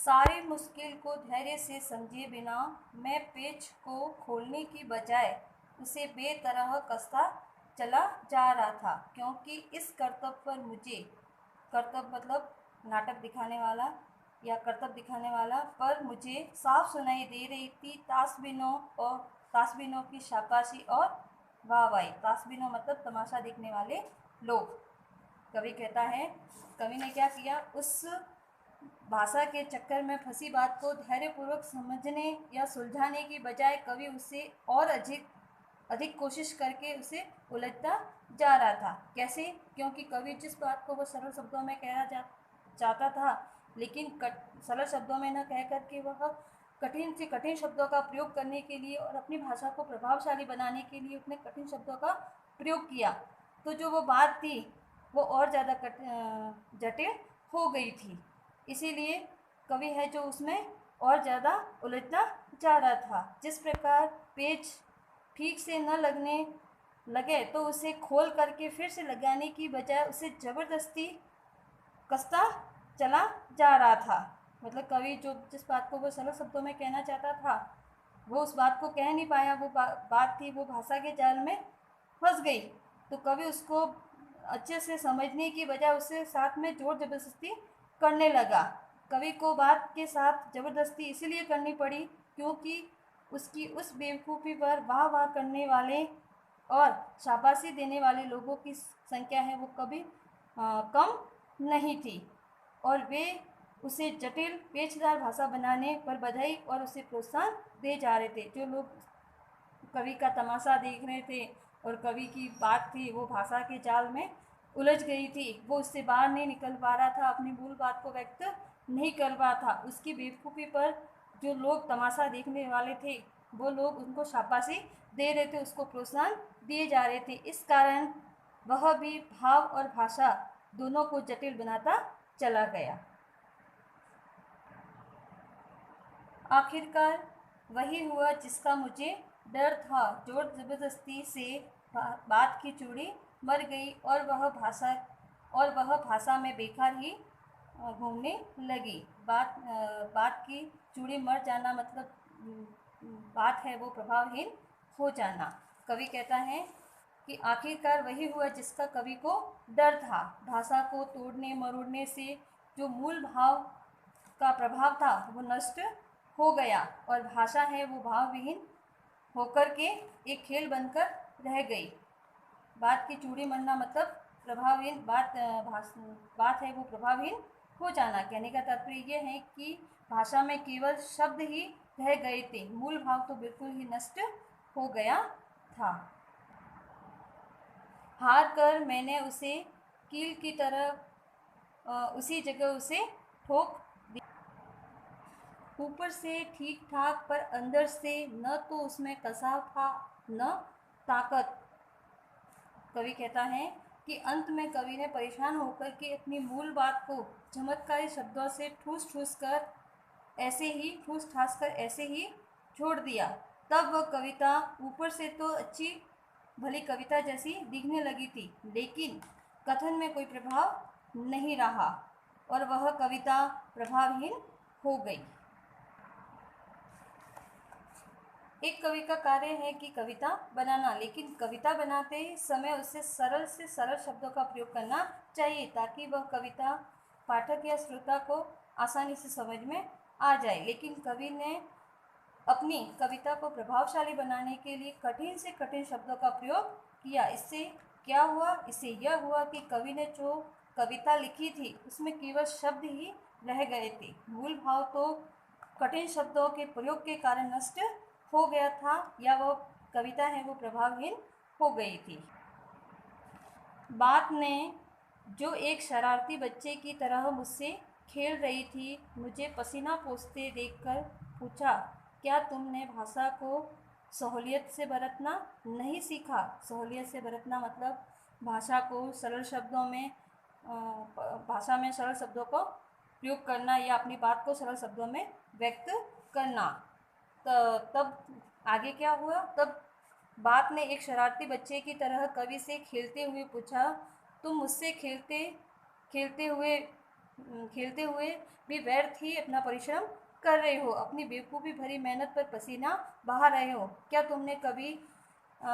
सारी मुश्किल को धैर्य से समझे बिना मैं पेच को खोलने की बजाय उसे बेतरह कसता चला जा रहा था, क्योंकि इस कर्तव्य पर मुझे, कर्तव्य मतलब नाटक दिखाने वाला या कर्तव्य दिखाने वाला, पर मुझे साफ सुनाई दे रही थी तासबीनों की शाबाशी और वाहवाही। तासबीनों मतलब तमाशा देखने वाले लोग। कवि कहता है, कवि ने क्या किया, उस भाषा के चक्कर में फंसी बात को धैर्यपूर्वक समझने या सुलझाने की बजाय कवि उसे और अधिक अधिक कोशिश करके उसे उलझता जा रहा था। कैसे? क्योंकि कवि जिस बात को वो सरल शब्दों में कहना चाहता था, लेकिन सरल शब्दों में न कह करके वह कठिन से कठिन शब्दों का प्रयोग करने के लिए और अपनी भाषा को प्रभावशाली बनाने के लिए उसने कठिन शब्दों का प्रयोग किया। तो जो वो बात थी वो और ज़्यादा जटिल हो गई थी। इसीलिए कवि है जो उसमें और ज़्यादा उलझता जा रहा था। जिस प्रकार पेज ठीक से न लगे तो उसे खोल करके फिर से लगाने की बजाय उसे ज़बरदस्ती कसता चला जा रहा था। मतलब कवि जो जिस बात को वो सरल शब्दों में कहना चाहता था, वो उस बात को कह नहीं पाया। वो बात थी, वो भाषा के जाल में फंस गई। तो कवि उसको अच्छे से समझने की बजाय उसे साथ में जोर ज़बरदस्ती करने लगा। कवि को बात के साथ ज़बरदस्ती इसलिए करनी पड़ी क्योंकि उसकी उस बेवकूफ़ी पर वाह वाह करने वाले और शाबाशी देने वाले लोगों की संख्या है वो कभी कम नहीं थी, और वे उसे जटिल पेचदार भाषा बनाने पर बधाई और उसे प्रोत्साहन दे जा रहे थे। जो लोग कवि का तमाशा देख रहे थे और कवि की बात थी वो भाषा के जाल में उलझ गई थी, वो उससे बाहर नहीं निकल पा रहा था, अपनी मूल बात को व्यक्त नहीं कर पा था। उसकी बेवकूफ़ी पर जो लोग तमाशा देखने वाले थे वो लोग उनको शाबाशी दे रहे थे, उसको प्रोत्साहन दिए जा रहे थे। इस कारण वह भी भाव और भाषा दोनों को जटिल बनाता चला गया। आखिरकार वही हुआ जिसका मुझे डर था। जोर ज़बरदस्ती से बात की चूड़ी मर गई और वह भाषा में बेकार ही घूमने लगी। बात की चूड़ी मर जाना मतलब बात है वो प्रभावहीन हो जाना। कवि कहता है कि आखिरकार वही हुआ जिसका कवि को डर था। भाषा को तोड़ने मरोड़ने से जो मूल भाव का प्रभाव था वो नष्ट हो गया और भाषा है वो भावविहीन होकर के एक खेल बनकर रह गई। बात की चूड़ी मरना मतलब प्रभावहीन बात है वो प्रभावहीन हो जाना। कहने का तात्पर्य यह है कि भाषा में केवल शब्द ही रह गए थे, मूल भाव तो बिल्कुल ही नष्ट हो गया था। हार कर मैंने उसे कील की तरह उसी जगह उसे ठोक ऊपर से ठीक ठाक, पर अंदर से न तो उसमें कसा था न ताकत। कवि कहता है कि अंत में कवि ने परेशान होकर के अपनी मूल बात को चमत्कारी शब्दों से ठूस ठास कर ऐसे ही छोड़ दिया। तब वह कविता ऊपर से तो अच्छी भली कविता जैसी दिखने लगी थी, लेकिन कथन में कोई प्रभाव नहीं रहा और वह कविता प्रभावहीन हो गई। एक कवि का कार्य है कि कविता बनाना, लेकिन कविता बनाते समय उसे सरल से सरल शब्दों का प्रयोग करना चाहिए ताकि वह कविता पाठक या श्रोता को आसानी से समझ में आ जाए। लेकिन कवि ने अपनी कविता को प्रभावशाली बनाने के लिए कठिन से कठिन शब्दों का प्रयोग किया। इससे क्या हुआ? इससे यह हुआ कि कवि ने जो कविता लिखी थी उसमें केवल शब्द ही रह गए थे, मूल भाव तो कठिन शब्दों के प्रयोग के कारण नष्ट हो गया था, या वो कविता है वो प्रभावहीन हो गई थी। बात ने जो एक शरारती बच्चे की तरह मुझसे खेल रही थी, मुझे पसीना पोंछते देखकर पूछा, क्या तुमने भाषा को सहूलियत से बरतना नहीं सीखा? सहूलियत से बरतना मतलब भाषा को सरल शब्दों में भाषा में सरल शब्दों को प्रयोग करना या अपनी बात को सरल शब्दों में व्यक्त करना। तब आगे क्या हुआ? तब बात ने एक शरारती बच्चे की तरह कवि से खेलते हुए पूछा, तुम मुझसे खेलते हुए खेलते हुए भी व्यर्थ ही अपना परिश्रम कर रहे हो, अपनी बेवकूफ़ी भरी मेहनत पर पसीना बहा रहे हो। क्या तुमने कभी अ,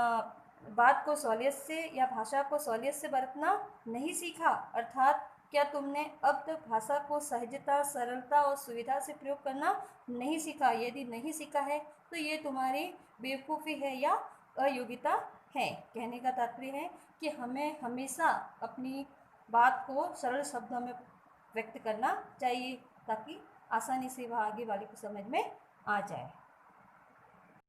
बात को सहूलियत से या भाषा को सहूलियत से बरतना नहीं सीखा? अर्थात क्या तुमने अब तक भाषा को सहजता, सरलता और सुविधा से प्रयोग करना नहीं सीखा? यदि नहीं सीखा है तो ये तुम्हारी बेवकूफ़ी है या अयोग्यता है। कहने का तात्पर्य है कि हमें हमेशा अपनी बात को सरल शब्दों में व्यक्त करना चाहिए ताकि आसानी से वह आगे वाले को समझ में आ जाए।